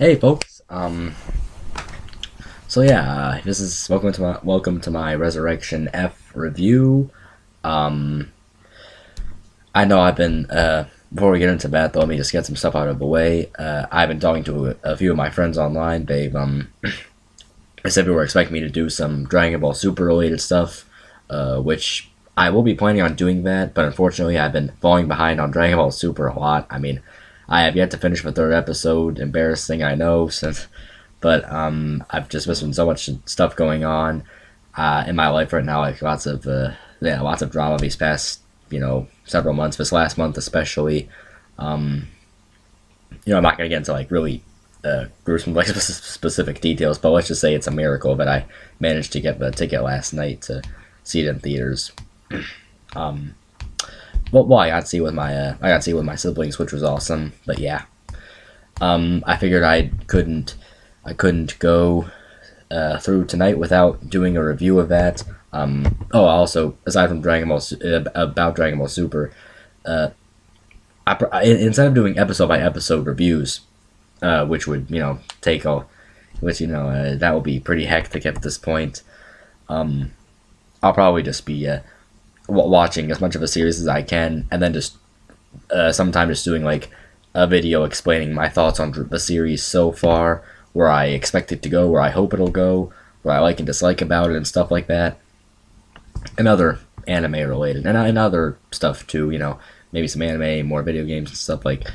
Hey folks. This is welcome to my Resurrection F review. Um, I know I've been before we get into that though, let me just get some stuff out of the way. I've been talking to a few of my friends online. They've they said they were expecting me to do some Dragon Ball Super related stuff, which I will be planning on doing that. But unfortunately, I've been falling behind on Dragon Ball Super a lot. I mean, I have yet to finish the third episode. Embarrassing, I know, since but I've just missing so much stuff going on in my life right now. Like lots of drama these past several months. This last month especially. Um, I'm not gonna get into like really gruesome like specific details, but let's just say it's a miracle that I managed to get the ticket last night to see it in theaters. Um, well, I got to see it with my siblings, which was awesome. But yeah, I figured I couldn't go through tonight without doing a review of that. Also, aside from about Dragon Ball Super, uh, instead of doing episode by episode reviews, which would take all, which that will be pretty hectic at this point. Um, I'll probably just be watching as much of a series as I can, and then just sometime just doing like a video explaining my thoughts on the series so far, where I expect it to go, where I hope it'll go, what I like and dislike about it, and stuff like that, and other anime related, and other stuff too. Maybe some anime, more video games and stuff like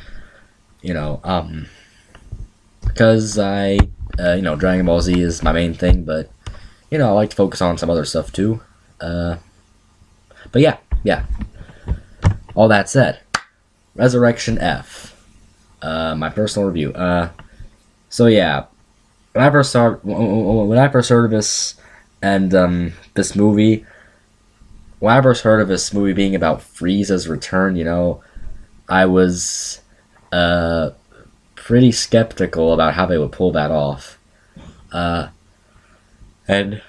you know, um, because Dragon Ball Z is my main thing, but I like to focus on some other stuff too. Uh, but yeah. All that said, Resurrection F. My personal review. So yeah, when I first heard of this and this movie, when I first heard of this movie being about Frieza's return, I was uh pretty skeptical about how they would pull that off. Uh, and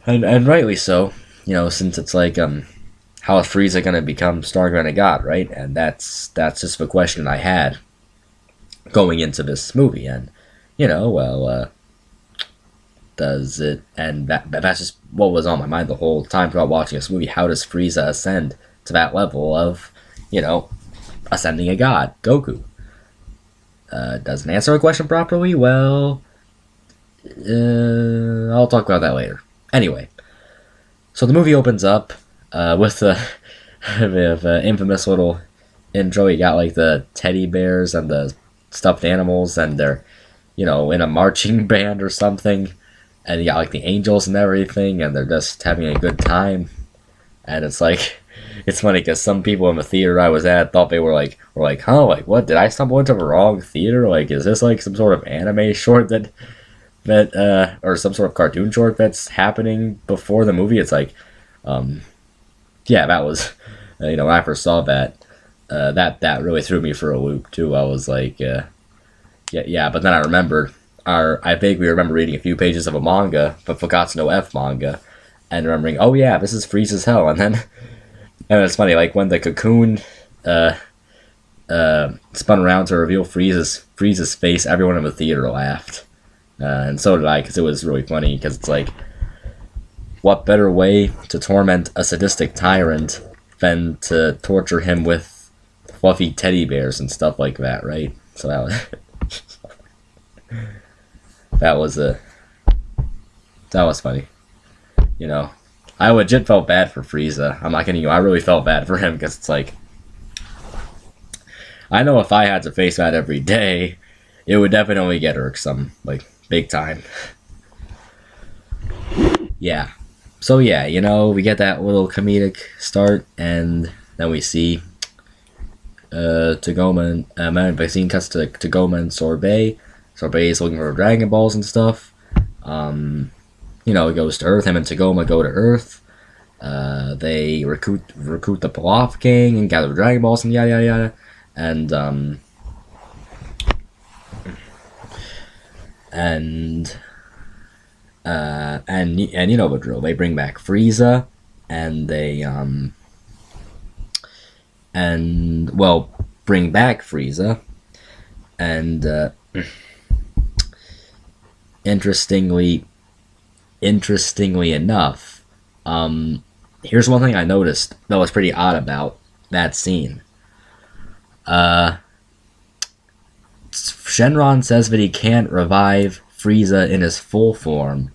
and rightly so, since it's like how is Frieza gonna become stronger than a god, right? And that's just the question I had going into this movie, and well, does it? And that's just what was on my mind the whole time throughout watching this movie. How does Frieza ascend to that level of, ascending a god, Goku? Doesn't answer a question properly. Well, I'll talk about that later. Anyway, so the movie opens up with the infamous little intro. You got like the teddy bears and the stuffed animals, and they're in a marching band or something, and you got like the angels and everything, and they're just having a good time. And it's like it's funny because some people in the theater I was at thought they were like, huh, like what, did I stumble into the wrong theater? Like, is this like some sort of anime short that or some sort of cartoon short that's happening before the movie? It's like, um yeah, that was when I first saw that, that really threw me for a loop too. I was like, yeah, but then I remembered, I vaguely remember reading a few pages of a manga, but Fugatsu no F manga, and remembering, oh yeah, this is Frieza's hell. And then and it's funny, like when the cocoon uh spun around to reveal Frieza's face, everyone in the theater laughed, and so did I, because it was really funny. Because it's like, what better way to torment a sadistic tyrant than to torture him with fluffy teddy bears and stuff like that, right? So that was a that was funny. You know, I legit felt bad for Frieza. I'm not kidding you. I really felt bad for him, because it's like, I know if I had to face that every day, it would definitely get irksome, like big time. Yeah. So yeah, we get that little comedic start, and then we see Tagoma and Vaccine cuts to Tagoma and Sorbet. Sorbet is looking for Dragon Balls and stuff. He goes to Earth. Him and Tagoma go to Earth. They recruit the Pilaf gang and gather Dragon Balls and yada yada yada. And and and you know the drill. They bring back Frieza, and they and well, bring back Frieza, and interestingly, interestingly enough, here's one thing I noticed that was pretty odd about that scene. Uh, Shenron says that he can't revive Frieza in his full form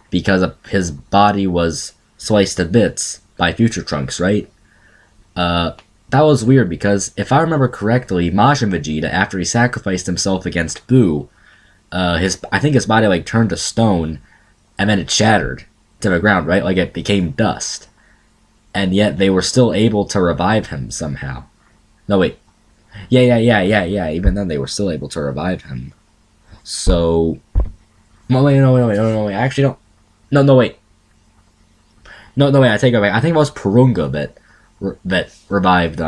because his body was sliced to bits by Future Trunks, right? That was weird because if I remember correctly, Majin Vegeta, after he sacrificed himself against Buu, I think his body like turned to stone, and then it shattered to the ground, right? Like it became dust, and yet they were still able to revive him somehow. No wait, yeah. Even then, they were still able to revive him. So, no wait. I actually don't. No wait. No wait. I take it back. I think it was Purunga that revived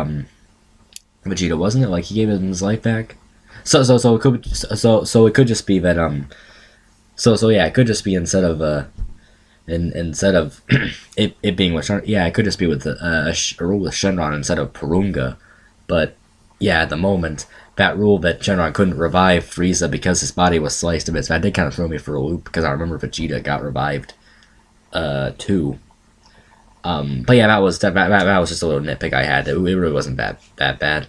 Vegeta, wasn't it? Like he gave him his life back. So it could just be that so yeah, it could just be instead of it being with it could just be with a rule with Shenron instead of Purunga, but yeah, at the moment that rule that Shenron couldn't revive Frieza because his body was sliced to bits, that did kind of throw me for a loop because I remember Vegeta got revived too. But yeah, that was just a little nitpick I had. It really wasn't that bad.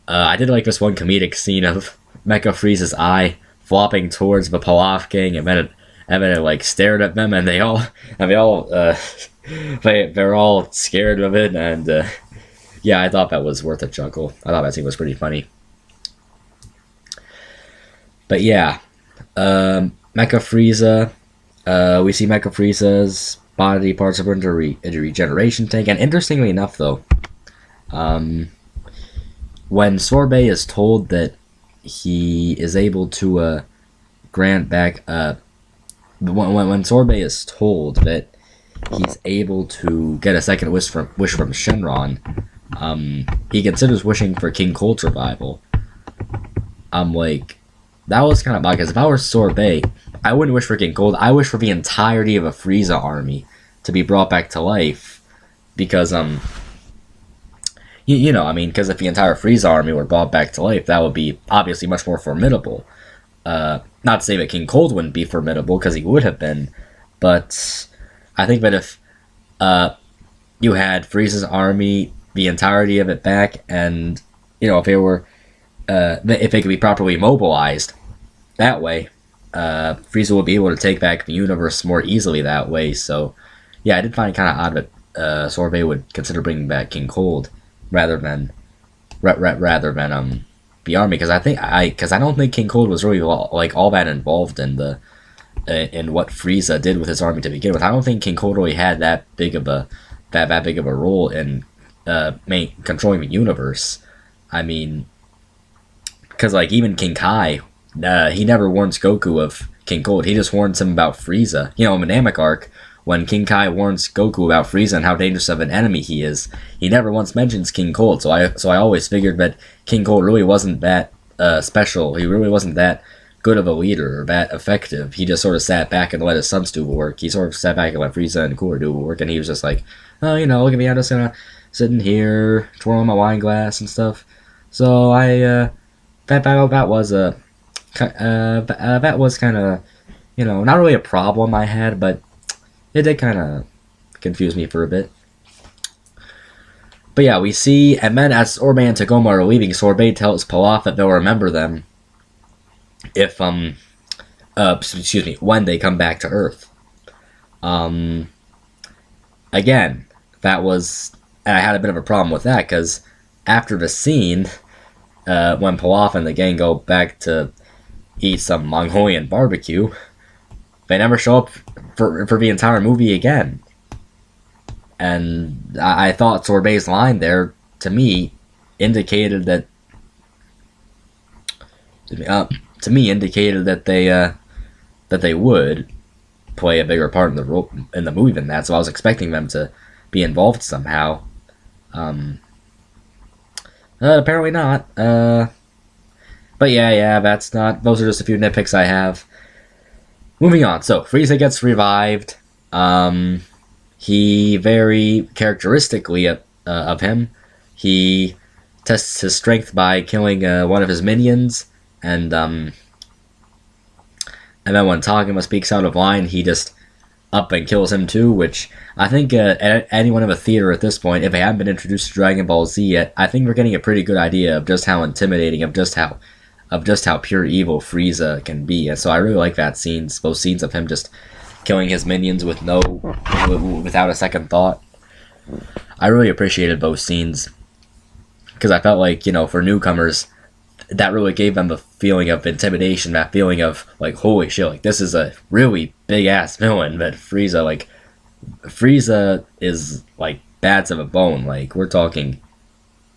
I did like this one comedic scene of Mecha Frieza's eye flopping towards the Pilaf gang, and then it like stared at them, and they're all scared of it, and yeah, I thought that was worth a chuckle. I thought that scene was pretty funny. But yeah, Mecha Frieza. We see Mecha Frieza's body parts are into a regeneration tank, and interestingly enough, though, when Sorbet is told that he is able to grant back, when Sorbet is told that he's able to get a second wish from Shenron, he considers wishing for King Cold's survival. I'm like, that was kind of bad, because if I were Sorbet, I wouldn't wish for King Cold. I wish for the entirety of a Frieza army to be brought back to life, because you know, I mean, because if the entire Frieza army were brought back to life, that would be obviously much more formidable. Not to say that King Cold wouldn't be formidable, because he would have been, but I think that if you had Frieza's army, the entirety of it back, and you know, if they could be properly mobilized that way, Frieza would be able to take back the universe more easily that way. So, yeah, I did find it kind of odd that Sorbet would consider bringing back King Cold rather than the army, because I don't think King Cold was really all that involved in what Frieza did with his army to begin with. I don't think King Cold really had that big of a role in controlling the universe. I mean, because like even King Kai, he never warns Goku of King Cold. He just warns him about Frieza. You know, in the Namek arc, when King Kai warns Goku about Frieza and how dangerous of an enemy he is, he never once mentions King Cold. So I always figured that King Cold really wasn't that special. He really wasn't that good of a leader or that effective. He just sort of sat back and let his sons do the work. He sort of sat back and let Frieza and Cooler do the work, and he was just like, oh, you know, look at me, I'm just gonna sitting here twirling my wine glass and stuff. So that was kind of, you know, not really a problem I had, but it did kind of confuse me for a bit. But yeah, we see, and then as Sorbet and Tagoma are leaving, Sorbet tells Pilaf that they'll remember them if, when they come back to Earth. Again, that was, and I had a bit of a problem with that, because after the scene, when Pilaf and the gang go back to eat some Mongolian barbecue, they never show up for the entire movie again. And I thought Sorbet's line there, to me, indicated that they would play a bigger part in the movie than that. So I was expecting them to be involved somehow. Apparently not. But yeah, that's not. Those are just a few nitpicks I have. Moving on. So Frieza gets revived. He very characteristically of him, he tests his strength by killing one of his minions, and then when Takuma speaks out of line, he just up and kills him too, which I think anyone in a theater at this point, if they haven't been introduced to Dragon Ball Z yet, I think we're getting a pretty good idea of just how intimidating, of just how pure evil Frieza can be. And so I really like that scenes, those scenes of him just killing his minions without a second thought. I really appreciated those scenes because I felt like, for newcomers, that really gave them the feeling of intimidation, that feeling of like, holy shit, like this is a really big ass villain. But Frieza is like bad to the bone. Like we're talking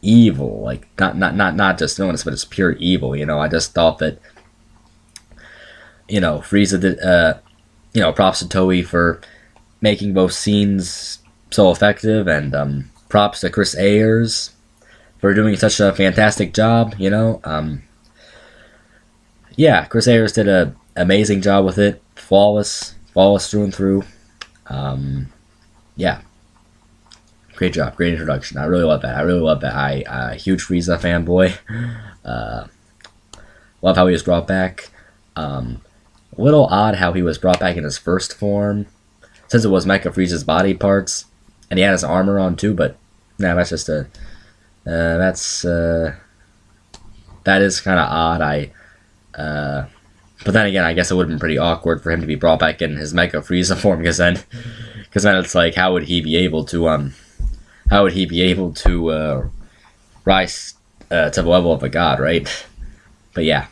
evil, like not just villainous, but it's pure evil. I just thought that Frieza did. Props to Toei for making both scenes so effective, and props to Chris Ayers for doing such a fantastic job. Yeah, Chris Ayers did an amazing job with it, flawless through and through. Yeah, great job, great introduction. I really love that. I huge Frieza fanboy. Love how he was brought back. A little odd how he was brought back in his first form, since it was Mecha Frieza's body parts, and he had his armor on too. But nah, that's just that is kind of odd. But then again, I guess it would have been pretty awkward for him to be brought back in his Mecha Frieza form, because then it's like, how would he be able to rise to the level of a god, right? But yeah.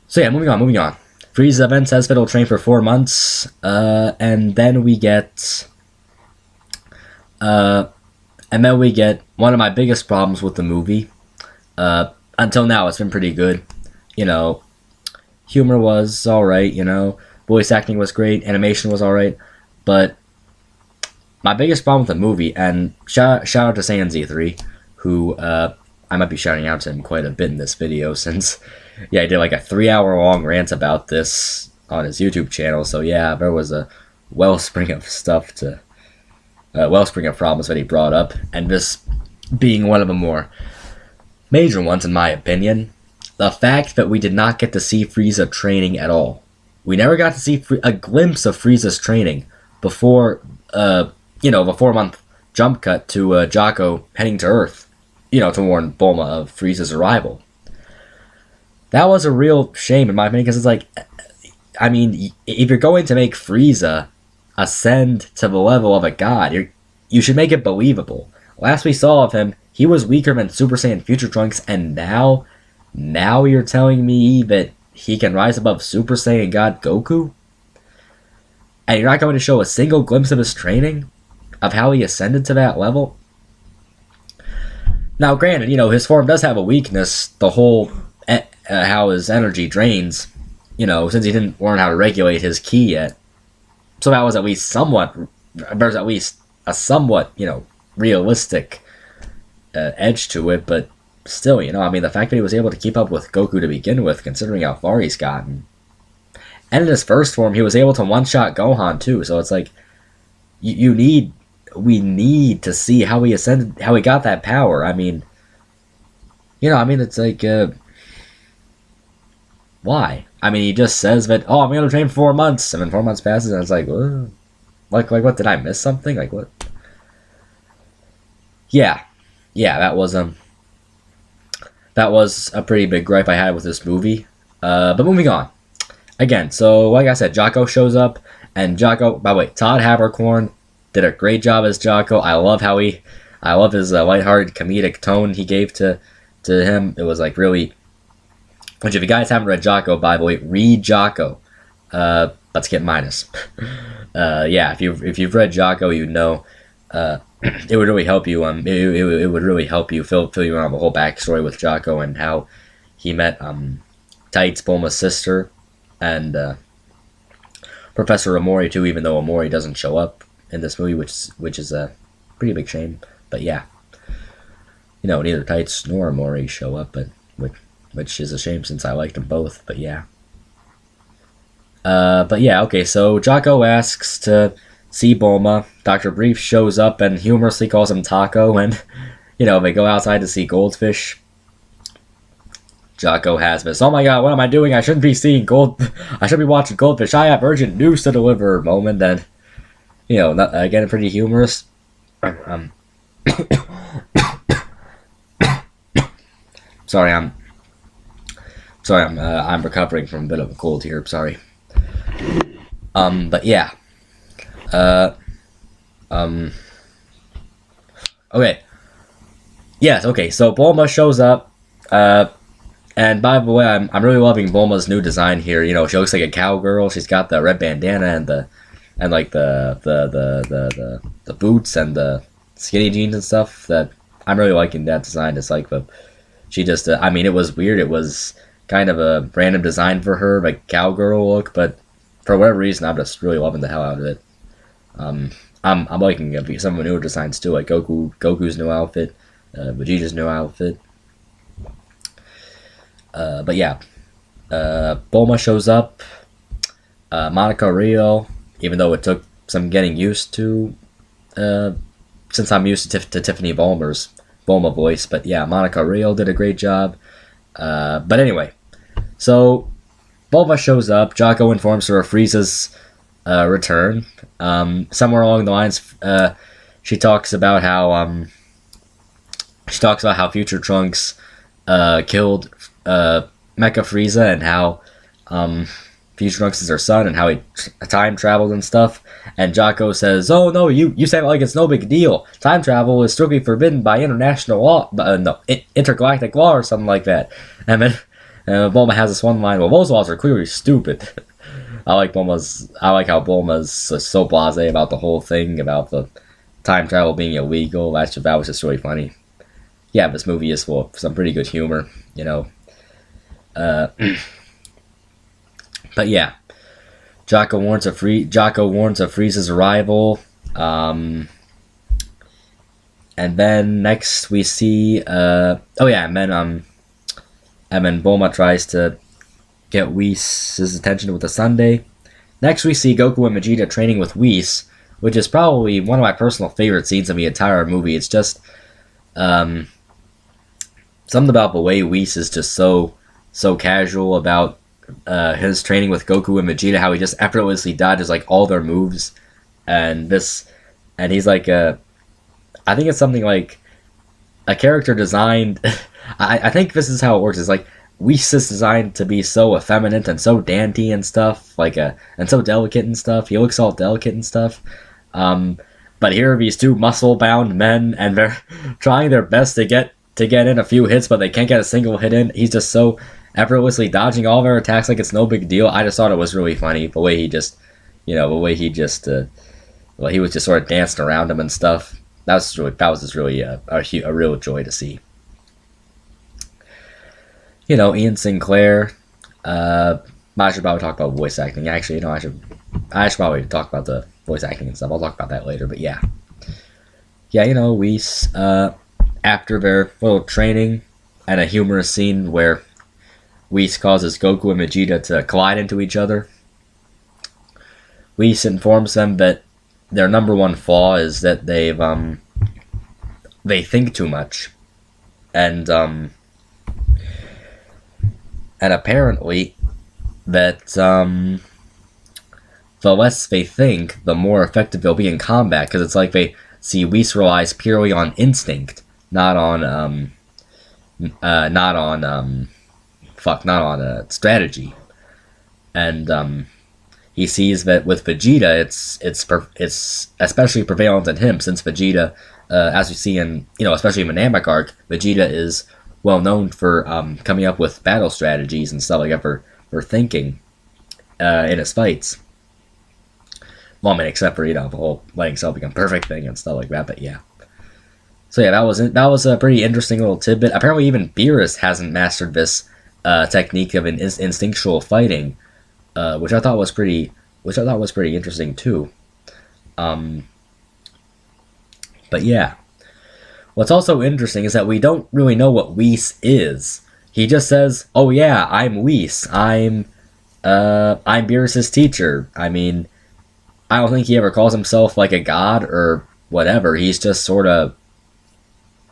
So yeah, moving on. Frieza then says that he'll train for 4 months, and then we get one of my biggest problems with the movie. Until now, it's been pretty good. Humor was alright, voice acting was great, animation was alright, but my biggest problem with the movie, and shout out to SaiyanZ3, who I might be shouting out to him quite a bit in this video, since he did like a 3-hour long rant about this on his YouTube channel. So yeah, there was a wellspring of problems that he brought up, and this being one of the more major ones in my opinion. The fact that we did not get to see Frieza training at all. We never got to see a glimpse of Frieza's training before, the 4-month jump cut to Jaco heading to Earth, to warn Bulma of Frieza's arrival. That was a real shame in my opinion, because it's like, I mean, if you're going to make Frieza ascend to the level of a god, you should make it believable. Last we saw of him, he was weaker than Super Saiyan Future Trunks, and now you're telling me that he can rise above Super Saiyan God Goku? And you're not going to show a single glimpse of his training? Of how he ascended to that level? Now, granted, his form does have a weakness, the whole how his energy drains, since he didn't learn how to regulate his ki yet. So that was at least there's at least a somewhat, realistic edge to it, but still, the fact that he was able to keep up with Goku to begin with, considering how far he's gotten. And in his first form, he was able to one-shot Gohan too, so it's like, we need to see how he ascended, how he got that power. It's like, why? He just says that, oh, I'm gonna train for 4 months, and then 4 months passes, and it's like, like what, did I miss something? Like, what? Yeah, that was a pretty big gripe I had with this movie. But moving on. Again, so like I said, Jaco shows up, and Jaco, by the way, Todd Haberkorn did a great job as Jaco. I love his lighthearted comedic tone he gave to him. It was like really, which if you guys haven't read Jaco, by the way, read Jaco. Let's get minus. Yeah, if you've read Jaco, it would really help you. It would really help you fill you in on the whole backstory with Jaco and how he met Tights, Bulma's sister, and Professor Amori too. Even though Amori doesn't show up in this movie, which is a pretty big shame. But yeah, neither Tights nor Amori show up, but which is a shame since I liked them both. But yeah. Okay. So Jaco asks to see Bulma. Dr. Brief shows up and humorously calls him Taco, and they go outside to see Goldfish. Jocko has this, oh my god, what am I doing? I shouldn't be seeing I should be watching Goldfish. I have urgent news to deliver moment. And, again, pretty humorous. Sorry, I'm recovering from a bit of a cold here. Sorry. But yeah. Okay. Yes. Okay. So Bulma shows up. And by the way, I'm really loving Bulma's new design here. She looks like a cowgirl. She's got the red bandana and the boots and the skinny jeans and stuff. That I'm really liking that design. It's like she just. It was weird. It was kind of a random design for her, like cowgirl look. But for whatever reason, I'm just really loving the hell out of it. I'm liking some of the newer designs too, like Goku's new outfit, Vegeta's new outfit. But yeah, Bulma shows up. Monica Rio, even though it took some getting used to, since I'm used to Tiffany Bulmer's Bulma voice. But yeah, Monica Rio did a great job. But anyway, so Bulma shows up. Jocko informs her of Frieza's return. Somewhere along the lines, she talks about how Future Trunks killed Mecha Frieza, and how Future Trunks is her son, and how he time traveled and stuff. And Jocko says, "Oh no, you say it like it's no big deal. Time travel is strictly forbidden by international law, intergalactic law, or something like that." And then Bulma has this one line, "Well, those laws are clearly stupid." I like how Bulma's so blasé about the whole thing about the time travel being illegal. That was just really funny. Yeah, this movie is full of some pretty good humor, But yeah, Jocko warns of Frieza's arrival. And then next we see and then Bulma tries to get Whis' attention with a sundae. Next we see Goku and Vegeta training with Whis, which is probably one of my personal favorite scenes of the entire movie. It's just something about the way Whis is just so casual about his training with Goku and Vegeta, how he just effortlessly dodges like all their moves, and he's like I think it's something like a character designed. I think this is how it works. It's like Whis is designed to be so effeminate and so dainty and stuff, and so delicate and stuff. He looks all delicate and stuff. But here are these two muscle-bound men, and they're trying their best to get in a few hits, but they can't get a single hit in. He's just so effortlessly dodging all their attacks like it's no big deal. I just thought it was really funny the way he just, he was just sort of dancing around him and stuff. That was just really a real joy to see. Ian Sinclair. I should probably talk about voice acting. Actually, I should probably talk about the voice acting and stuff. I'll talk about that later. But yeah, Whis. After their little training, and a humorous scene where Whis causes Goku and Vegeta to collide into each other. Whis informs them that their number one flaw is that they think too much, and apparently that the less they think, the more effective they'll be in combat, because it's like they see Whis relies purely on instinct, not on strategy, and he sees that with Vegeta, it's especially prevalent in him, since Vegeta, as we see in especially in the Namek arc, Vegeta is well known for coming up with battle strategies and stuff like that for thinking in his fights. Well, except for the whole letting himself become perfect thing and stuff like that. But yeah. So yeah, that was a pretty interesting little tidbit. Apparently, even Beerus hasn't mastered this technique of an instinctual fighting, which I thought was pretty interesting too. But yeah, what's also interesting is that we don't really know what Whis is. He just says, "Oh yeah, I'm Whis. I'm Beerus's teacher." I mean, I don't think he ever calls himself like a god or whatever. He's just sort of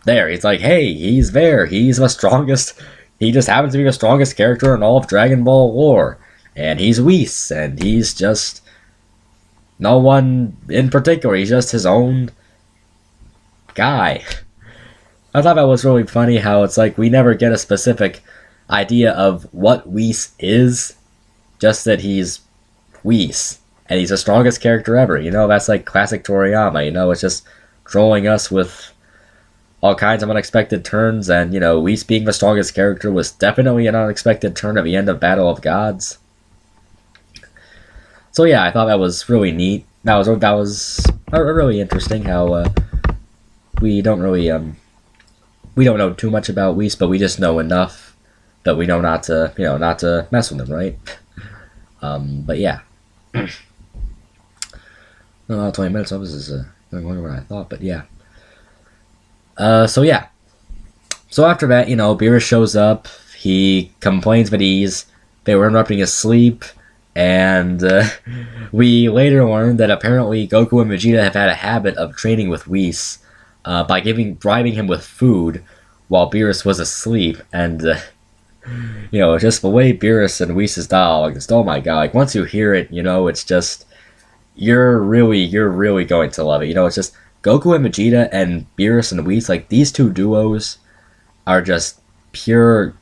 there. He's like, hey, he's there. He's the strongest he just happens to be the strongest character in all of Dragon Ball lore. And he's Whis, and he's just no one in particular. He's just his own guy. I thought that was really funny how it's like we never get a specific idea of what Whis is, just that he's Whis. And he's the strongest character ever. You know, that's like classic Toriyama. You know, it's just trolling us with all kinds of unexpected turns. And, you know, Whis being the strongest character was definitely an unexpected turn at the end of Battle of Gods. So yeah, I thought that was really neat. That was really interesting how we don't know too much about Whis, but we just know enough that we know not to mess with him, right? But yeah. 20 minutes of this is going longer than I thought, but yeah. So yeah. So after that, Beerus shows up. He complains that they were interrupting his sleep, and we later learned that apparently Goku and Vegeta have had a habit of training with Whis by bribing him with food while Beerus was asleep, and just the way Beerus and Whis' dialogue is, oh my god, like once you hear it, it's just you're really going to love it. It's just Goku and Vegeta and Beerus and Whis, like these two duos are just pure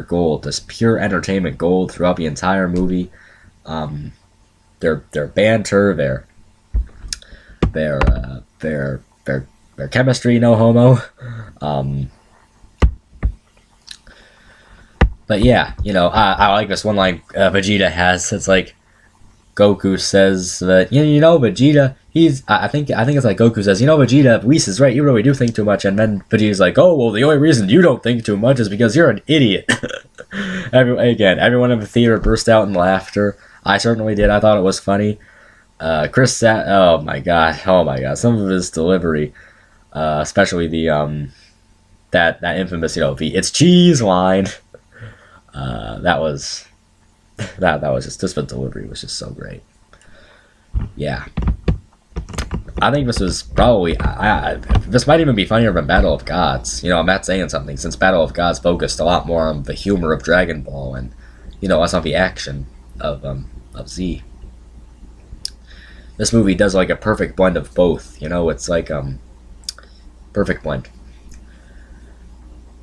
gold, just pure entertainment gold throughout the entire movie. Their banter, their chemistry, no homo. But yeah, I like this one line Vegeta has. It's like Goku says that Vegeta. I think it's like Goku says, Vegeta, Whis is right. You really do think too much. And then Vegeta's like, oh well, the only reason you don't think too much is because you're an idiot. Everyone in the theater burst out in laughter. I certainly did. I thought it was funny. Chris sat. Oh my god. Some of his delivery, especially the that infamous the "it's cheese" line. That was just the delivery was just so great. Yeah. I think this was probably this might even be funnier than Battle of Gods. I'm not saying something, since Battle of Gods focused a lot more on the humor of Dragon Ball and less on the action of Z. This movie does like a perfect blend of both. It's like perfect blend.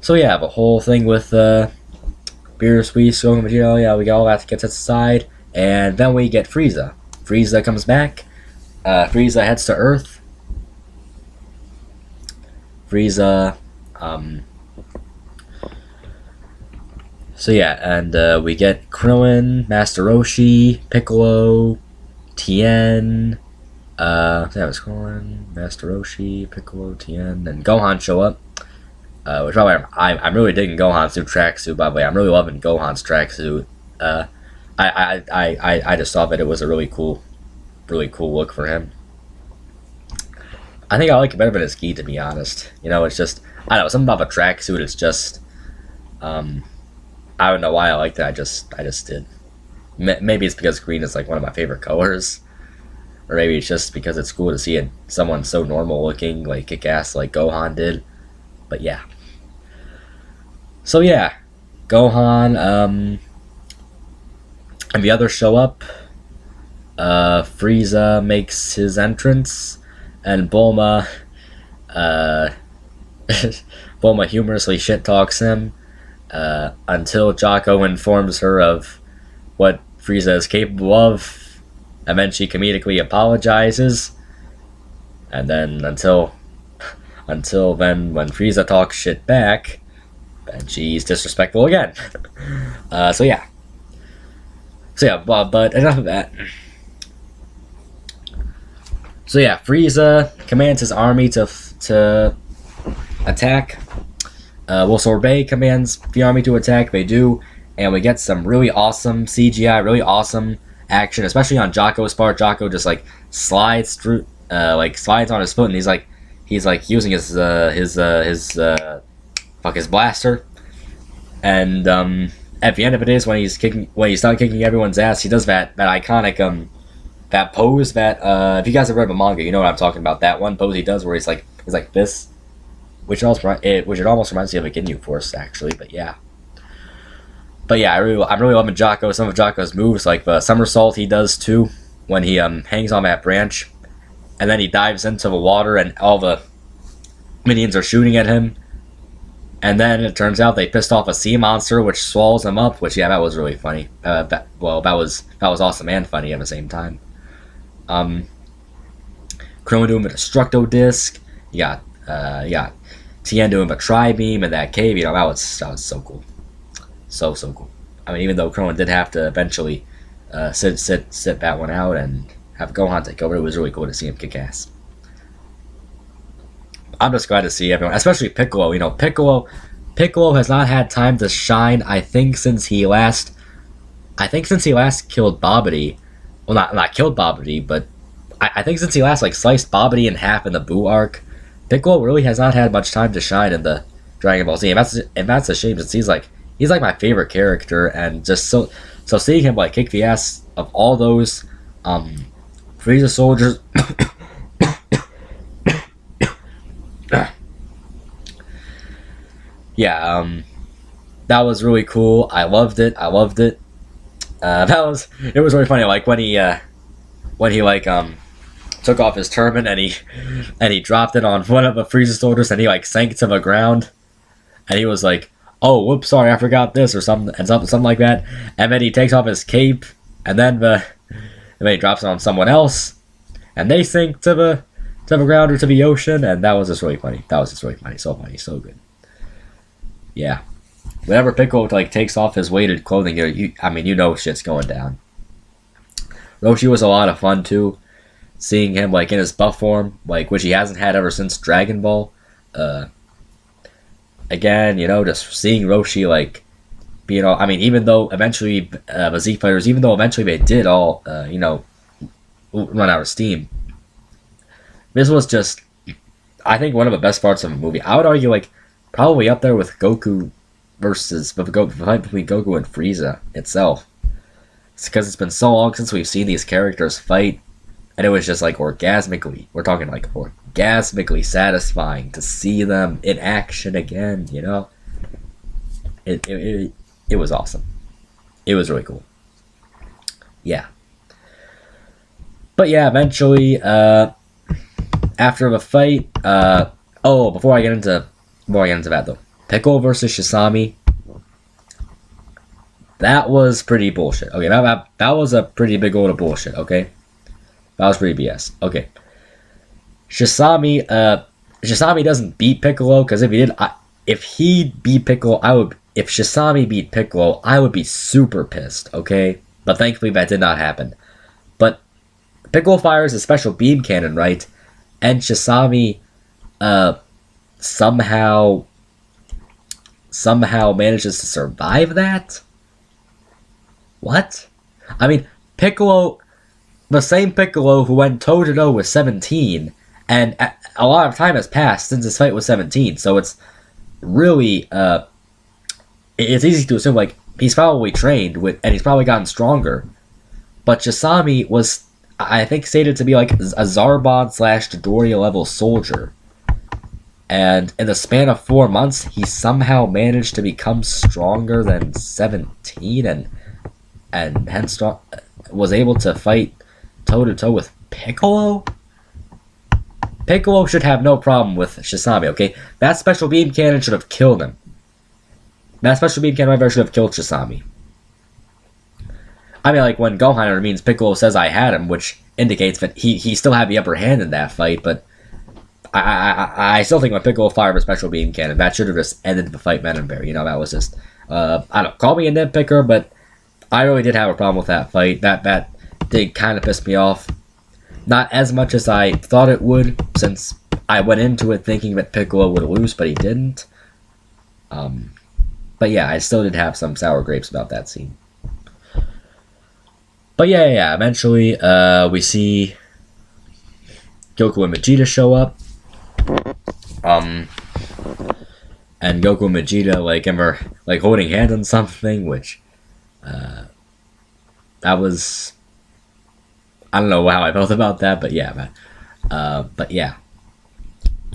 So yeah, the whole thing with Beerus, Whis, Goku, Vegeta, yeah, we got all that to get aside, and then we get Frieza. Frieza comes back. Frieza heads to Earth. Frieza, so yeah, and we get Krillin, Master Roshi, Piccolo, Tien, that was Krillin, Master Roshi, Piccolo, Tien, and Gohan show up. Which probably I'm really digging Gohan's new tracksuit, by the way. I'm really loving Gohan's tracksuit. I just thought that it was a really cool look for him. I think I like it better than his gi, to be honest. It's just, I don't know, something about the tracksuit. It's just, I don't know why I liked it. I just did. Maybe it's because green is like one of my favorite colors, or maybe it's just because it's cool to see someone so normal looking, like kick-ass, like Gohan did. But yeah. So yeah, Gohan, and the others show up. Frieza makes his entrance, and Bulma humorously shit talks him until Jaco informs her of what Frieza is capable of, and then she comedically apologizes, and then until then, when Frieza talks shit back, then she's disrespectful again. So yeah, but enough of that. So yeah, Frieza commands his army to attack. Sorbet commands the army to attack. They do, and we get some really awesome CGI, really awesome action, especially on Jaco's part. Jaco just like slides through, slides on his foot, and he's like using his blaster, and at the end of it is when he's done kicking everyone's ass, he does that iconic that pose that if you guys have read the manga, you know what I'm talking about. That one pose he does where he's like this, which it almost reminds me of a Ginyu Force, actually. But yeah, But yeah, I'm really loving Jocko. Some of Jocko's moves, like the somersault he does too, when he hangs on that branch, and then he dives into the water, and all the minions are shooting at him. And then it turns out they pissed off a sea monster, which swallows him up. Which, yeah, that was really funny. That was awesome and funny at the same time. Krillin doing a Destructo Disc. You got Tien doing a Tri-Beam in that cave. That was so cool. So cool. I mean, even though Krillin did have to eventually sit that one out and have Gohan take over, it was really cool to see him kick ass. I'm just glad to see everyone, especially Piccolo. Piccolo has not had time to shine. I think since he last killed Babidi. Well, not killed Babidi, but I think since he last sliced Babidi in half in the Buu arc, Piccolo really has not had much time to shine in the Dragon Ball Z, and that's a shame since he's my favorite character, and just so seeing him kick the ass of all those Frieza soldiers. Yeah, that was really cool. I loved it. It was really funny. When he took off his turban and he dropped it on one of the Frieza soldiers and he sank to the ground, and he was like, "Oh, whoops, sorry, I forgot this," or something like that. And then he takes off his cape, and then he drops it on someone else, and they sink to the ground or to the ocean, and that was just really funny. So funny, so good. Yeah, whenever Piccolo takes off his weighted clothing, shit's going down. Roshi was a lot of fun too, seeing him in his buff form, which he hasn't had ever since Dragon Ball. Again, just seeing Roshi even though eventually the Z fighters, even though eventually they did all run out of steam, this was just, I think, one of the best parts of the movie. I would argue probably up there with Goku versus the fight between Goku and Frieza itself. It's because it's been so long since we've seen these characters fight, and it was just orgasmically, we're talking orgasmically satisfying to see them in action again. It was awesome. It was really cool. Yeah. But yeah, eventually, after the fight, before I get into that though, Piccolo versus Shisami, that was pretty bullshit. Okay, that was a pretty big load of bullshit. Okay, that was pretty BS. Okay, Shisami doesn't beat Piccolo, because if he did, if Shisami beat Piccolo, I would be super pissed. Okay, but thankfully that did not happen. But Piccolo fires a special beam cannon, right? And Shisami somehow manages to survive that? What? I mean, Piccolo, the same Piccolo who went toe-to-toe with 17, and a lot of time has passed since his fight with 17, so it's really, it's easy to assume, he's probably trained with, and he's probably gotten stronger. But Shisami was, I think, stated to be a Zarbon/Dodoria level soldier. And in the span of 4 months, he somehow managed to become stronger than 17, and hence was able to fight toe-to-toe with Piccolo? Piccolo should have no problem with Shisami, okay? That special beam cannon should have killed him. That special beam cannon should have killed Shisami. I mean, when Gohan means Piccolo says I had him, which indicates that he still had the upper hand in that fight, but I still think when Piccolo fired a special beam cannon, that should have just ended the fight then and there. That was just, I don't know, call me a nitpicker, but I really did have a problem with that fight. That did kind of piss me off. Not as much as I thought it would, since I went into it thinking that Piccolo would lose, but he didn't. But yeah, I still did have some sour grapes about that scene. But yeah, eventually, we see Goku and Vegeta show up. And Goku and Vegeta, are, holding hands on something, which, that was, I don't know how I felt about that, but yeah,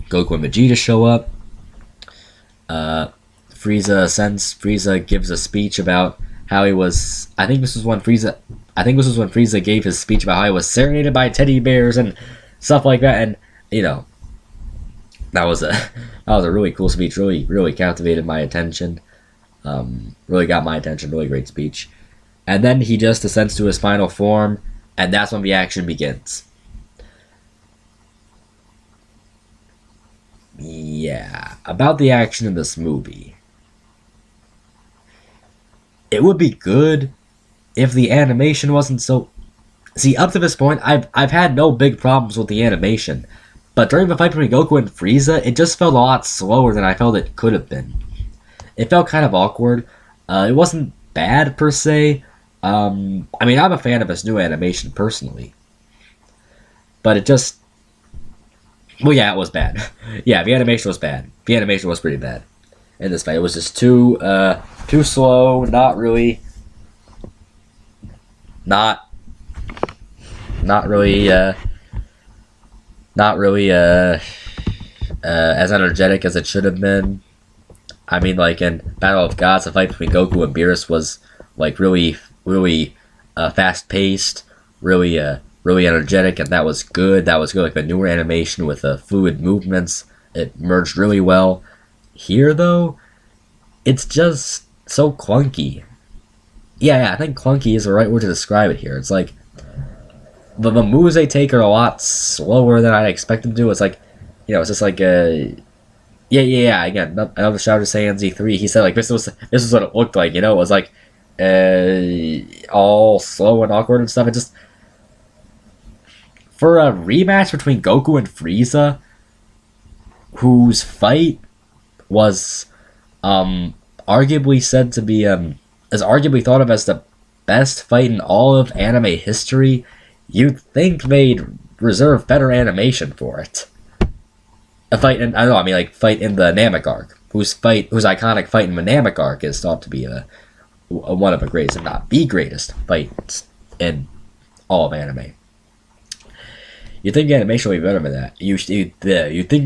Goku and Vegeta show up. Frieza ascends. Frieza gives a speech about how he was. I think this was when Frieza gave his speech about how he was serenaded by teddy bears and stuff like that. And you know, that was a really cool speech. Really captivated my attention. Really got my attention. Really great speech. And then he just ascends to his final form, and that's when the action begins. Yeah, about the action in this movie. It would be good if the animation wasn't so. See, up to this point, I've had no big problems with the animation, but during the fight between Goku and Frieza, it just felt a lot slower than I felt it could have been. It felt kind of awkward. It wasn't bad per se. I mean, I'm a fan of this new animation personally, but it just. Well, yeah, it was bad. Yeah, the animation was bad. The animation was pretty bad in this fight. It was just too slow. Not really. Not really. As energetic as it should have been. I mean, like in Battle of Gods, the fight between Goku and Beerus was like really fast paced. Really energetic, and that was good. That was good, like the newer animation with the fluid movements. It merged really well. Here, though, it's just so clunky. Yeah, I think clunky is the right word to describe it here. It's like, the moves they take are a lot slower than I'd expect them to. It's like, it's just like a... Yeah, again, another shout out to Saiyan Z3. He said, like, this was what it looked like, it was like, all slow and awkward and stuff. It just... For a rematch between Goku and Frieza, whose fight was arguably said to be is arguably thought of as the best fight in all of anime history, you'd think they'd reserve better animation for it. A fight in fight in the Namek arc, whose iconic fight in the Namek arc is thought to be one of the greatest, if not the greatest fights in all of anime. You think the animation would be better than that? You think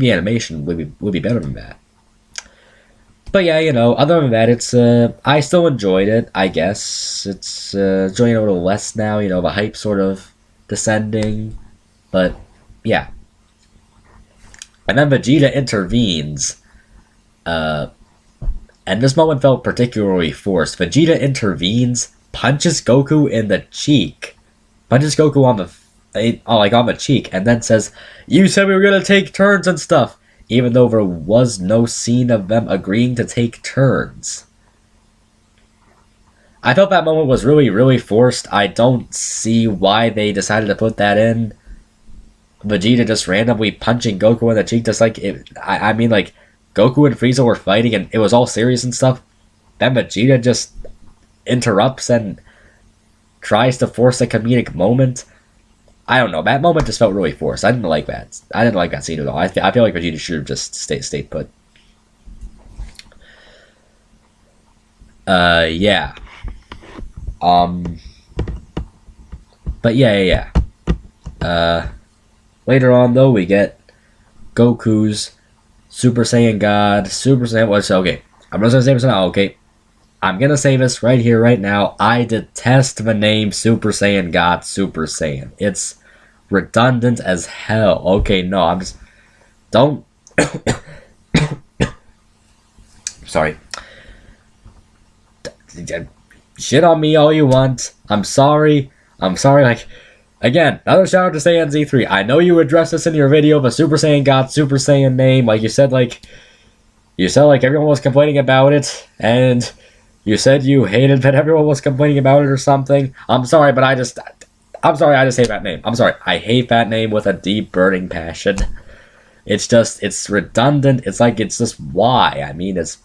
the animation would be better than that? But yeah, other than that, it's I still enjoyed it. I guess it's enjoying it a little less now. The hype sort of descending, but yeah. And then Vegeta intervenes, and this moment felt particularly forced. Vegeta intervenes, punches Goku in the cheek, punches Goku on the cheek, and then says, "You said we were gonna take turns and stuff," even though there was no scene of them agreeing to take turns. I felt that moment was really, really forced. I don't see why they decided to put that in. Vegeta just randomly punching Goku in the cheek, just like I mean, like, Goku and Frieza were fighting and it was all serious and stuff. Then Vegeta just interrupts and tries to force a comedic moment. I don't know. That moment just felt really forced. I didn't like that. I didn't like that scene at all. I feel like Vegeta should have just stayed put. Yeah. But yeah. Later on, though, we get Goku's Super Saiyan God, Super Saiyan... Okay, I'm just gonna say this now, okay? I'm gonna say this right here, right now. I detest the name Super Saiyan God, Super Saiyan. It's redundant as hell. Okay, no, I'm just... Don't... Sorry. Shit on me all you want. I'm sorry, like... Again, another shout out to Saiyan Z3. I know you addressed this in your video, but Super Saiyan God, Super Saiyan name, like you said everyone was complaining about it, and you said you hated that everyone was complaining about it or something. I'm sorry, I just hate that name. I'm sorry, I hate that name with a deep burning passion. It's redundant. It's just why? I was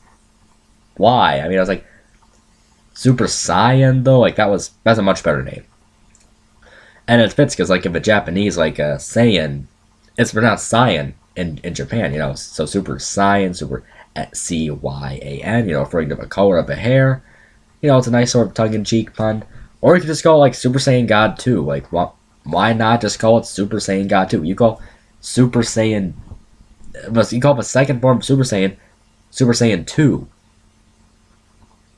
like, Super Saiyan though, like that's a much better name. And it fits because, like, in the Japanese, like, Saiyan, it's pronounced Saiyan in Japan, so Super Saiyan, Super Cyan, referring to the color of the hair. It's a nice sort of tongue-in-cheek pun. Or you could just call it, like, Super Saiyan God 2. Like, why not just call it Super Saiyan God 2? You call Super Saiyan... You call the second form Super Saiyan 2.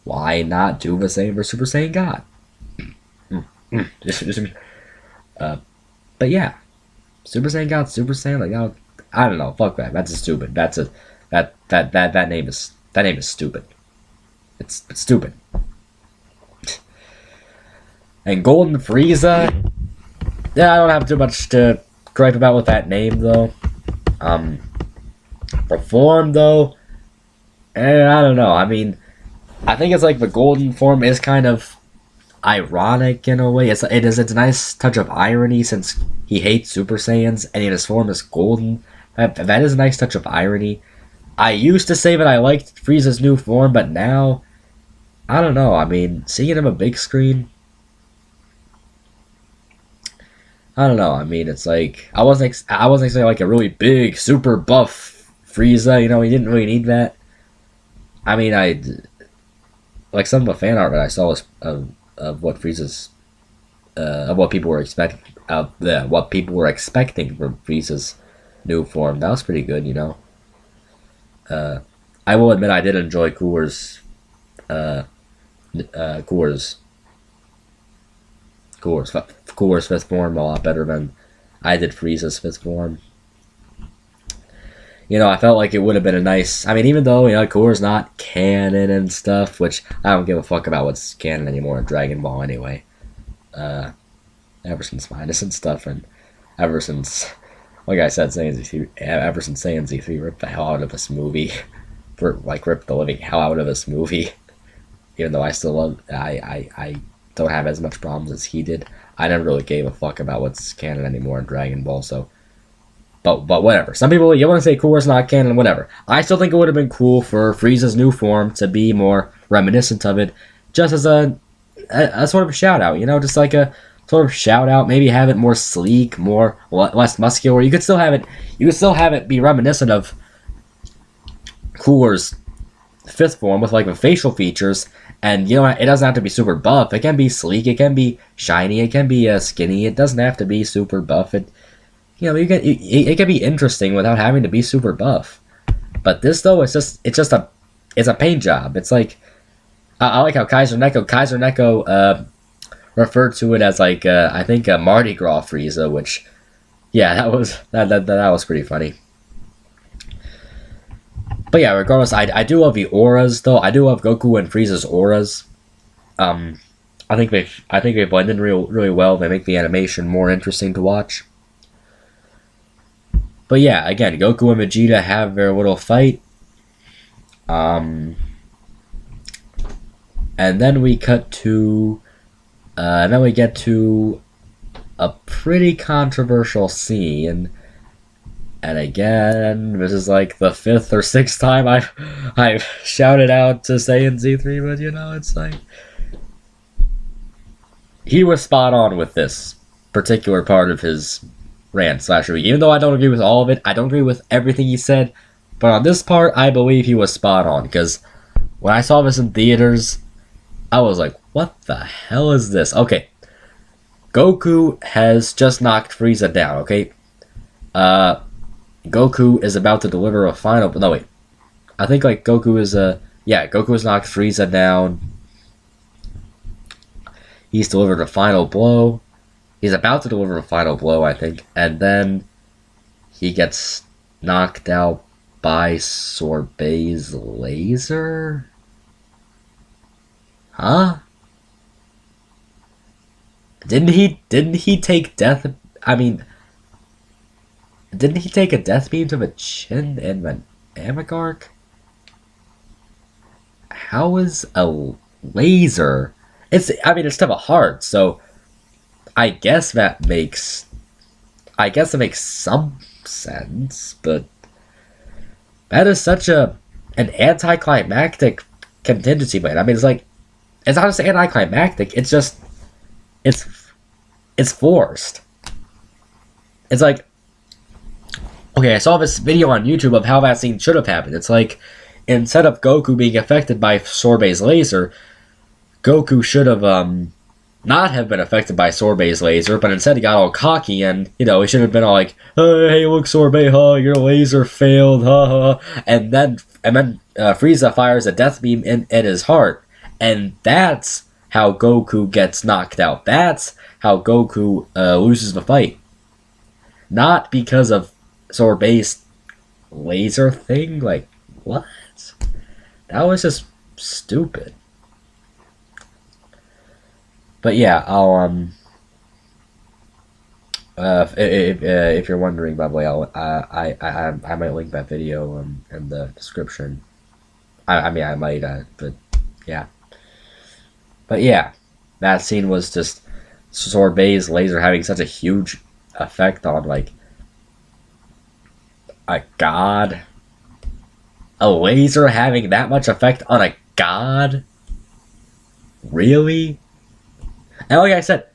Why not do the same for Super Saiyan God? But yeah, Super Saiyan God, Super Saiyan, like I don't know, fuck that. That's stupid. That name is stupid. It's stupid. And Golden Frieza, yeah, I don't have too much to gripe about with that name though. The form though, I don't know. I mean, I think it's like the golden form is kind of ironic in a way. It's a nice touch of irony since he hates Super Saiyans and his form is golden. That is a nice touch of irony. I used to say that I liked Frieza's new form, but now I don't know. I mean, seeing him a big screen, I don't know. I mean, it's like I wasn't expecting like a really big, super buff Frieza. You know, he didn't really need that. I mean, I like some of the fan art that I saw was of what Frieza's of what people were expecting what people were expecting from Frieza's new form. That was pretty good, you know. I will admit I did enjoy uh, Cooler's fifth form a lot better than I did Frieza's fifth form. You know, I felt like it would have been a nice. I mean, even though Cooler's not canon and stuff, which I don't give a fuck about what's canon anymore in Dragon Ball anyway. Ever since Minus and stuff, and ever since, like I said, ever since Saiyan Z3 ripped the hell out of this movie, ripped the living hell out of this movie. Even though I still love, I don't have as much problems as he did. I never really gave a fuck about what's canon anymore in Dragon Ball, so. But whatever. Some people, you want to say Cooler's not canon, whatever. I still think it would have been cool for Frieza's new form to be more reminiscent of it, just as a sort of a shout out, just like a sort of shout out. Maybe have it more sleek, less muscular. You could still have it be reminiscent of Cooler's fifth form with like the facial features. And it doesn't have to be super buff. It can be sleek. It can be shiny. It can be skinny. It doesn't have to be super buff. It can be interesting without having to be super buff. But this though, it's a paint job. It's like I like how Kaiser Neko referred to it as like I think a Mardi Gras Frieza, which that was pretty funny. But yeah, regardless, I do love the auras though. I do love Goku and Frieza's auras. I think they blend in really well. They make the animation more interesting to watch. But yeah, again, Goku and Vegeta have their little fight. And then we cut to, then we get to a pretty controversial scene. And again, this is like the fifth or sixth time I've shouted out to Saiyan Z3, but it's like he was spot on with this particular part of his rant / review. Even though I don't agree with all of it, I don't agree with everything he said, but on this part, I believe he was spot on, because when I saw this in theaters, I was like, what the hell is this? Okay, Goku has just knocked Frieza down, okay? Goku is about to deliver a final... No, wait. I think, like, Goku has knocked Frieza down. He's delivered a final blow. He's about to deliver a final blow, I think, and then he gets knocked out by Sorbet's laser? Huh? Didn't he take death... I mean... Didn't he take a death beam to the chin in the Namek arc? How is a laser... it's to the heart, so... I guess it makes some sense, but that is such an anticlimactic contingency plan. I mean, it's not just anticlimactic. It's just it's forced. It's like, okay, I saw this video on YouTube of how that scene should have happened. It's like, instead of Goku being affected by Sorbet's laser, Goku should have not have been affected by Sorbet's laser, but instead he got all cocky and, he should have been all like, hey, look, Sorbet, your laser failed, And then Frieza fires a death beam in his heart, And that's how Goku gets knocked out. That's how Goku loses the fight. Not because of sword-based laser thing. Like, what? That was just stupid. But yeah, I'll if you're wondering, by the way, I might link that video in the description. I mean, I might, but yeah. But yeah, that scene was just Sorbet's laser having such a huge effect on, like, a god. A laser having that much effect on a god? Really? And like I said,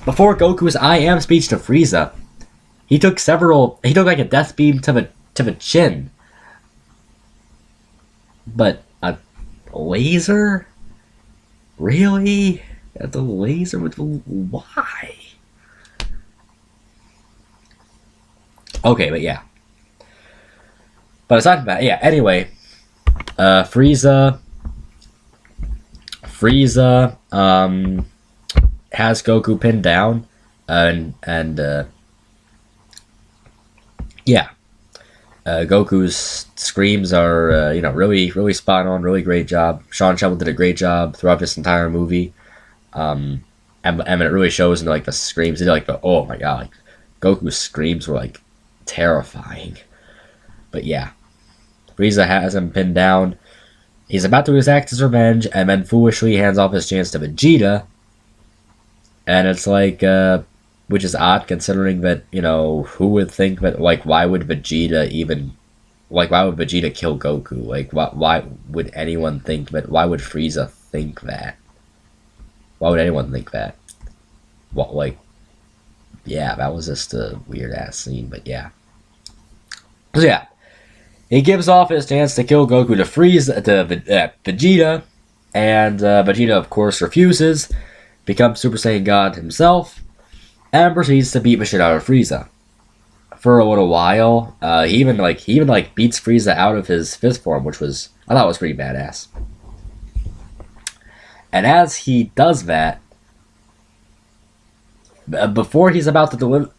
before Goku's I am speech to Frieza, he took like a death beam to the chin. But a laser? Really? The laser with why? Okay, but yeah. But aside from that, yeah. Anyway, Frieza has Goku pinned down, and yeah. Goku's screams are, really, really spot on, really great job. Sean Shelby did a great job throughout this entire movie. And it really shows in, like, the screams. He did, like, oh my god, like, Goku's screams were, like, terrifying. But yeah, Frieza has him pinned down. He's about to exact his revenge, and then foolishly hands off his chance to Vegeta. And it's like, which is odd considering that, who would think that, like, why would Vegeta kill Goku? Like, why would anyone think that? Why would Frieza think that? Why would anyone think that? What, like, yeah, that was just a weird-ass scene, but yeah. So yeah, he gives off his chance to kill Goku to Vegeta, and Vegeta, of course, refuses, becomes Super Saiyan God himself, and proceeds to beat the shit out of Frieza. For a little while, he even beats Frieza out of his fifth form, which I thought was pretty badass. And as he does that, before he's about to deliver,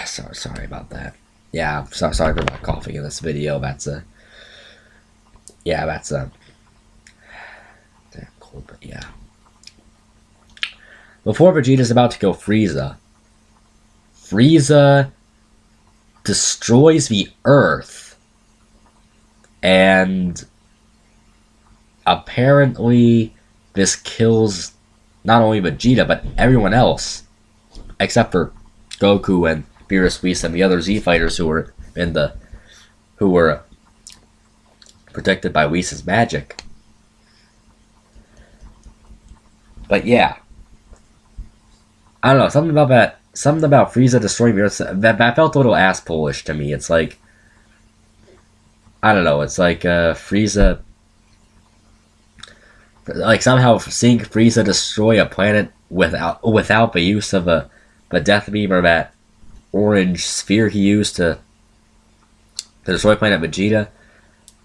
sorry about that. Yeah, sorry for my coughing in this video. That's cool, but yeah. Before Vegeta's about to kill Frieza destroys the Earth, and apparently this kills not only Vegeta but everyone else, except for Goku and Beerus Whis and the other Z fighters who were protected by Whis' magic. But yeah, I don't know, something about Frieza destroying the Earth, that felt a little ass-pullish to me. It's like, I don't know, it's like Frieza, like, somehow seeing Frieza destroy a planet without the use of a death beam or that orange sphere he used to destroy planet Vegeta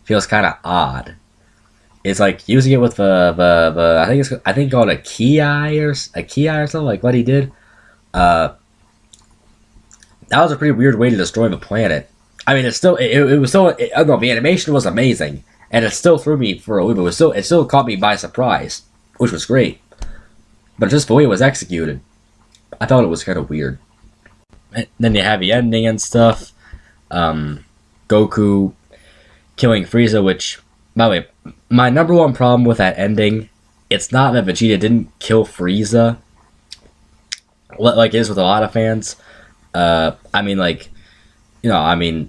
feels kind of odd. It's like using it with the I think called a Ki or something, like what he did. That was a pretty weird way to destroy the planet. I mean, it was still, I don't know, the animation was amazing, and it still threw me for a loop. It still caught me by surprise, which was great. But just the way it was executed, I thought it was kind of weird. And then you have the ending and stuff. Goku killing Frieza, which, by the way, my number one problem with that ending, it's not that Vegeta didn't kill Frieza, like it is with a lot of fans. I mean, like, I'll be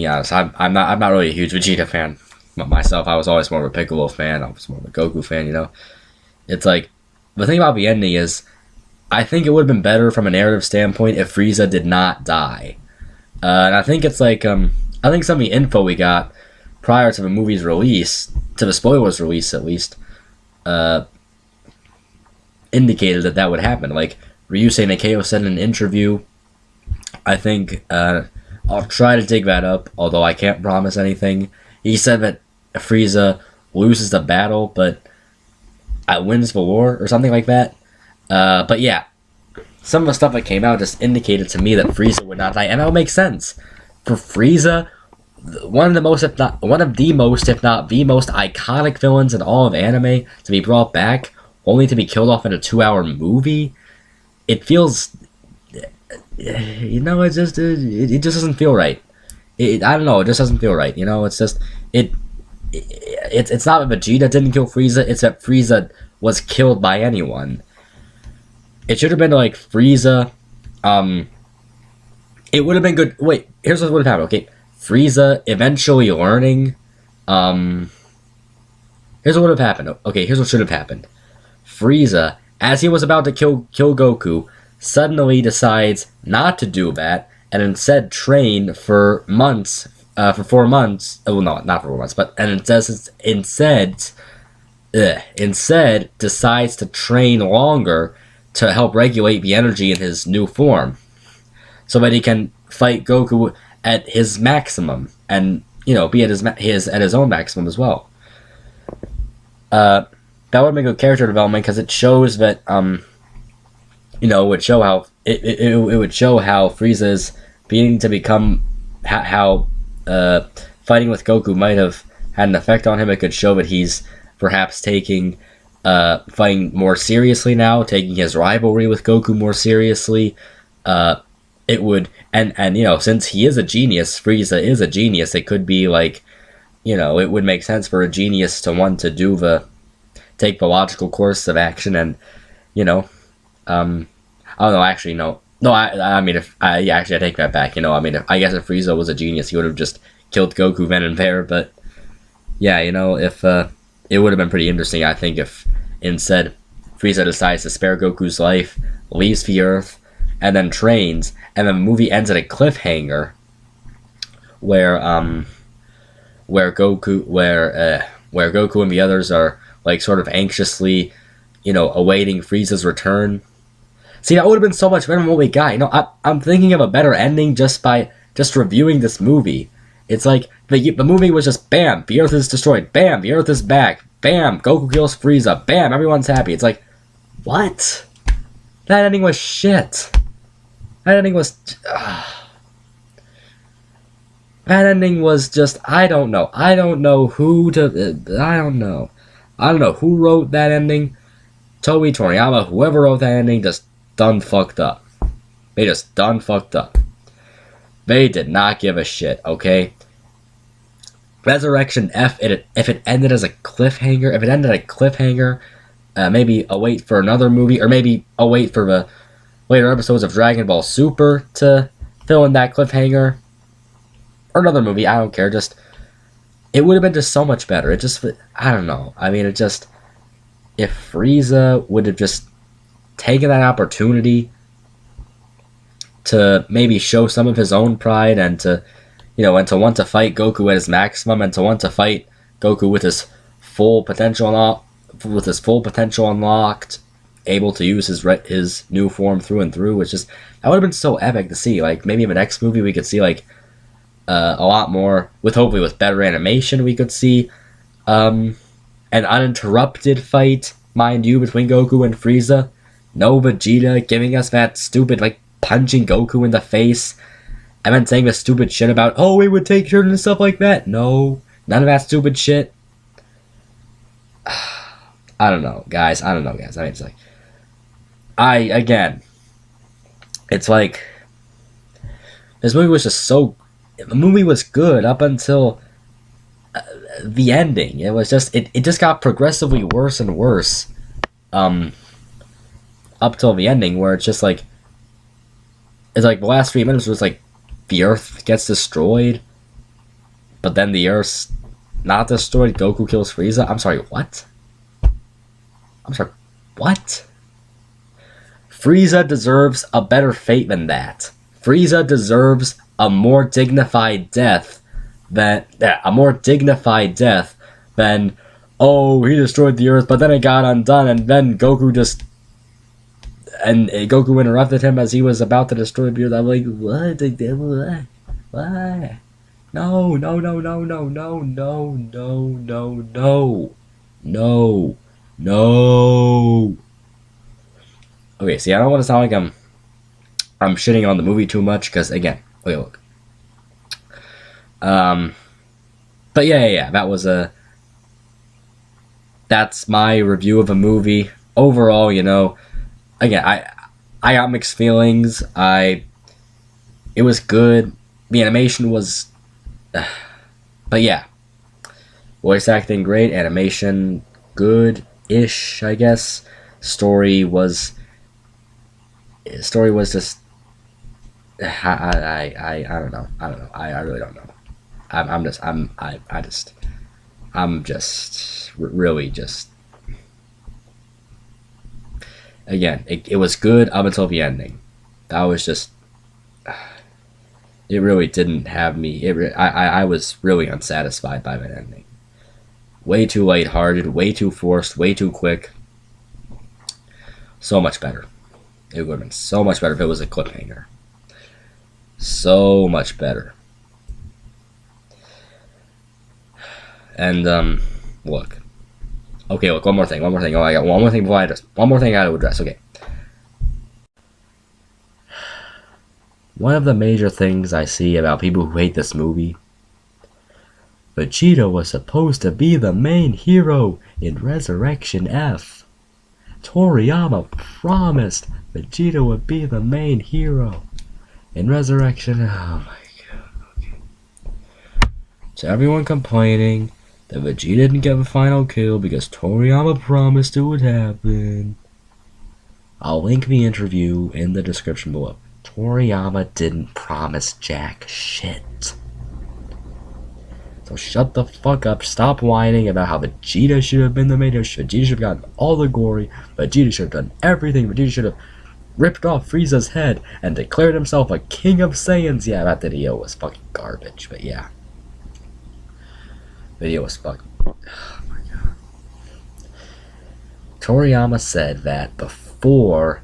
honest, I'm not really a huge Vegeta fan myself. I was always more of a Piccolo fan. I was more of a Goku fan. It's like, the thing about the ending is, I think it would have been better from a narrative standpoint if Frieza did not die. And I think it's like, I think some of the info we got prior to the movie's release, to the spoilers release at least, indicated that would happen. Like, Ryusei Nikeo said in an interview, I think, I'll try to dig that up, although I can't promise anything. He said that Frieza loses the battle, but wins the war, or something like that. But yeah, some of the stuff that came out just indicated to me that Frieza would not die, and that would make sense. For Frieza, one of the most, if not the most iconic villains in all of anime to be brought back, only to be killed off in a 2-hour movie, it feels, it just doesn't feel right. I don't know, it just doesn't feel right. It's just it's not that Vegeta didn't kill Frieza, it's that Frieza was killed by anyone. It should have been like Frieza, it would have been good. Wait, here's what would have happened, okay? Frieza eventually learning, here's what would have happened. Okay, here's what should have happened. Frieza, as he was about to kill Goku, suddenly decides not to do that, and instead train for months, for 4 months. Well, no, not for 4 months, but instead decides to train longer to help regulate the energy in his new form, so that he can fight Goku at his maximum, and be at his own maximum as well. That would make a character development, because it shows that it would show how it would show how Frieza's beginning to become how fighting with Goku might have had an effect on him. It could show that he's perhaps taking fighting more seriously now, taking his rivalry with Goku more seriously. It would, and since he is a genius, Frieza is a genius, it could be like, it would make sense for a genius to want to take the logical course of action, and I don't know, actually, no, I mean, actually, I take that back, I guess if Frieza was a genius, he would have just killed Goku then and there, but yeah, if it would have been pretty interesting, I think, if instead Frieza decides to spare Goku's life, leaves the Earth, and then trains, and then the movie ends at a cliffhanger where Goku and the others are like sort of anxiously, awaiting Frieza's return. See, that would have been so much better than what we got. I'm thinking of a better ending just by reviewing this movie. It's like the movie was just bam, the Earth is destroyed, bam, the Earth is back, bam, Goku kills Frieza, bam, everyone's happy. It's like, what? That ending was shit. That ending was just, I don't know. I don't know who wrote that ending. Toei, Toriyama, whoever wrote that ending just done fucked up. They just done fucked up. They did not give a shit, okay? Resurrection F, if it ended as a cliffhanger, maybe await for another movie, or maybe await for the later episodes of Dragon Ball Super to fill in that cliffhanger, or another movie, I don't care, it would have been just so much better. I don't know, I mean, if Frieza would have just taken that opportunity to maybe show some of his own pride, and to want to fight Goku at his maximum, and to want to fight Goku with his full potential unlocked, able to use his new form through and through. That would have been so epic to see. Like, maybe in the next movie we could see like a lot more, hopefully with better animation. We could see an uninterrupted fight, mind you, between Goku and Frieza. No Vegeta giving us that stupid, like, punching Goku in the face, and then saying the stupid shit about, oh, we would take turns and stuff like that. No, none of that stupid shit. I don't know, guys. I mean, it's like, it's like, this movie was just the movie was good up until the ending. It was just, it just got progressively worse and worse, up till the ending, where it's just like, the last 3 minutes was like, the Earth gets destroyed, but then the Earth's not destroyed, Goku kills Frieza. I'm sorry, what? Frieza deserves a better fate than that. Frieza deserves a more dignified death than, oh, he destroyed the Earth, but then it got undone, and then Goku interrupted him as he was about to destroy the Earth. I'm like, what? What? No, no, no, no, no, no, no, no, no, no, no, no. Okay, see, I don't want to sound like I'm shitting on the movie too much because again, okay, look. Um, but yeah. That was that's my review of a movie. Overall, again, I got mixed feelings. It was good. The animation was, but yeah, voice acting great, animation good-ish, I guess. Story was just I don't know. I really don't know. I'm just really just again. It was good up until the ending. That was just it. Really didn't have me. I was really unsatisfied by that ending. Way too lighthearted, way too forced, way too quick. So much better. It would have been so much better if it was a cliffhanger. So much better. And look. Okay, look. One more thing. Oh, I got one more thing before I address. One more thing I got to address. Okay. One of the major things I see about people who hate this movie, Vegeta was supposed to be the main hero in Resurrection F. Toriyama promised Vegeta would be the main hero in Resurrection. Oh my god. Okay. So everyone complaining that Vegeta didn't get the final kill because Toriyama promised it would happen. I'll link the interview in the description below. Toriyama didn't promise jack shit. So shut the fuck up, stop whining about how Vegeta should have been the main hero. Vegeta should have gotten all the glory. Vegeta should have done everything. Vegeta should have ripped off Frieza's head and declared himself a king of Saiyans. Yeah, that video was fucking garbage, but yeah. Video was fucking... Oh my god. Toriyama said that before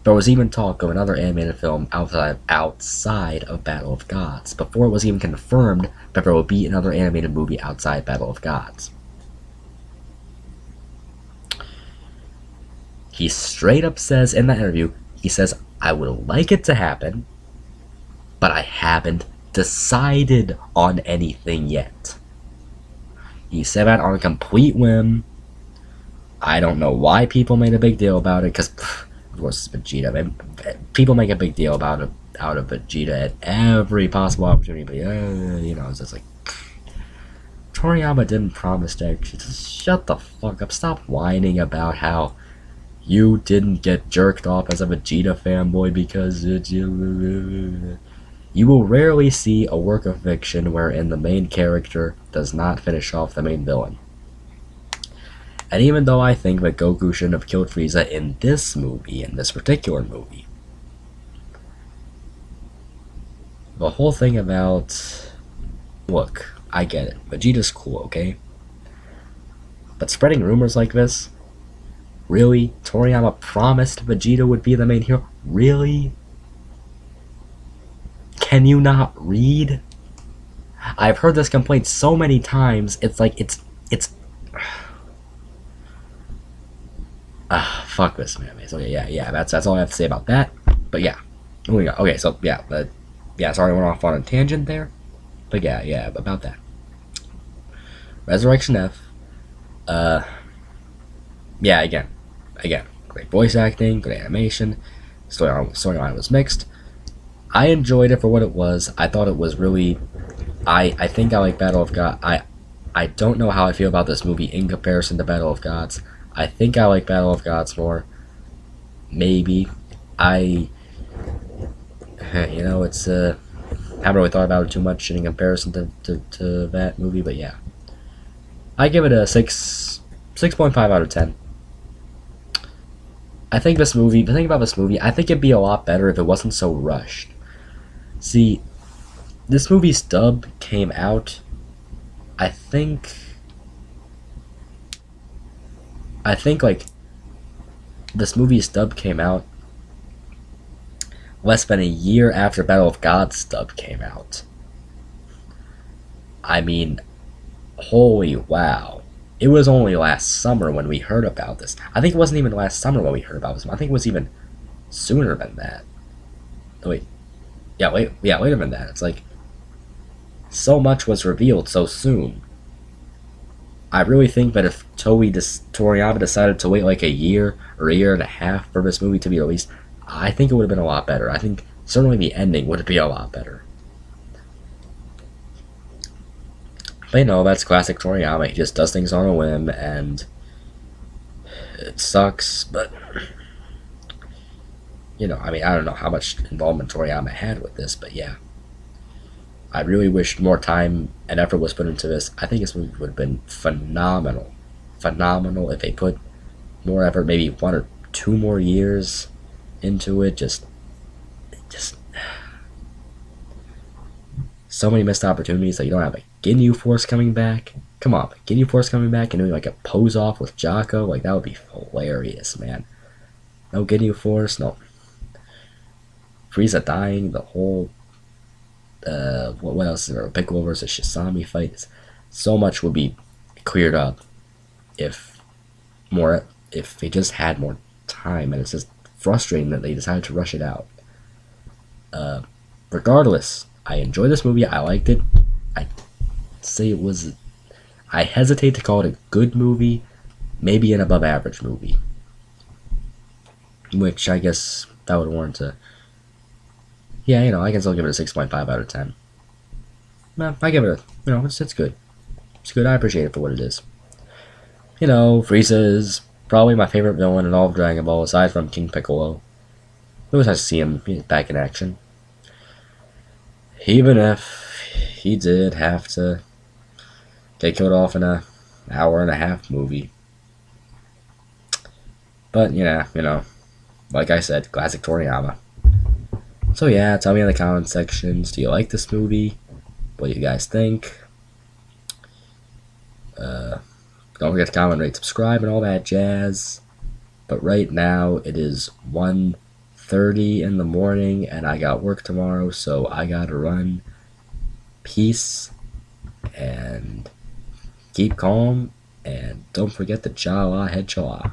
there was even talk of another animated film outside of Battle of Gods, before it was even confirmed that there would be another animated movie outside Battle of Gods. He straight up says in that interview, he says, I would like it to happen, but I haven't decided on anything yet. He said that on a complete whim. I don't know why people made a big deal about it, because, of course, it's Vegeta. People make a big deal out of Vegeta at every possible opportunity, but, it's just like, Toriyama didn't promise that. Just shut the fuck up. Stop whining about how you didn't get jerked off as a Vegeta fanboy because you will rarely see a work of fiction wherein the main character does not finish off the main villain. And even though I think that Goku shouldn't have killed Frieza in this particular movie, the whole thing about... Look, I get it. Vegeta's cool, okay? But spreading rumors like this? Really? Toriyama promised Vegeta would be the main hero? Really? Can you not read? I've heard this complaint so many times, it's like, it's... fuck this, man. Okay, yeah, that's all I have to say about that. But yeah. Okay, so, sorry I went off on a tangent there. But yeah, about that. Resurrection F. Yeah, again, great voice acting, good animation, storyline was mixed. I enjoyed it for what it was. I thought it was really... I think I like Battle of God. I don't know how I feel about this movie in comparison to Battle of Gods. I think I like Battle of Gods more. Maybe. It's... I haven't really thought about it too much in comparison to that movie, but yeah. I give it a 6.5 out of 10. I think the thing about this movie, I think it'd be a lot better if it wasn't so rushed. See, this movie's dub came out, I think like, this movie's dub came out less than a year after Battle of Gods dub came out. I mean, holy wow. It was only last summer when we heard about this. I think it wasn't even last summer when we heard about this. I think it was even sooner than that. Oh, wait. Yeah, later than that. It's like, so much was revealed so soon. I really think that if Toriyama decided to wait like a year or a year and a half for this movie to be released, I think it would have been a lot better. I think certainly the ending would be a lot better. But you know, that's classic Toriyama. He just does things on a whim, and it sucks. But you know, I mean, I don't know how much involvement Toriyama had with this, but yeah, I really wish more time and effort was put into this. I think this movie would have been phenomenal, phenomenal if they put more effort, maybe 1 or 2 more years into it. Just so many missed opportunities that you don't have a Ginyu Force coming back. Come on, Ginyu Force coming back and doing like a pose off with Jocko, like that would be hilarious, man. No Ginyu Force, no Frieza dying, the whole what else is there? Piccolo versus Shisami fight. So much would be cleared up if if they just had more time, and it's just frustrating that they decided to rush it out. Regardless, I enjoyed this movie. I liked it. I say it was. I hesitate to call it a good movie, maybe an above average movie, which I guess that would warrant a. Yeah, you know, I can still give it a 6.5 out of 10. Nah, I give it a, you know, it's good. It's good. I appreciate it for what it is. You know, Frieza is probably my favorite villain in all of Dragon Ball, aside from King Piccolo. It was nice to see him back in action. Even if he did have to get killed off in a hour and a half movie. But, yeah, you know, like I said, classic Toriyama. So yeah, tell me in the comment sections, do you like this movie? What do you guys think? Don't forget to comment, rate, subscribe, and all that jazz. But right now, it is 1:30 in the morning, and I got work tomorrow, so I gotta run. Peace, and keep calm, and don't forget the Jala Head Chala.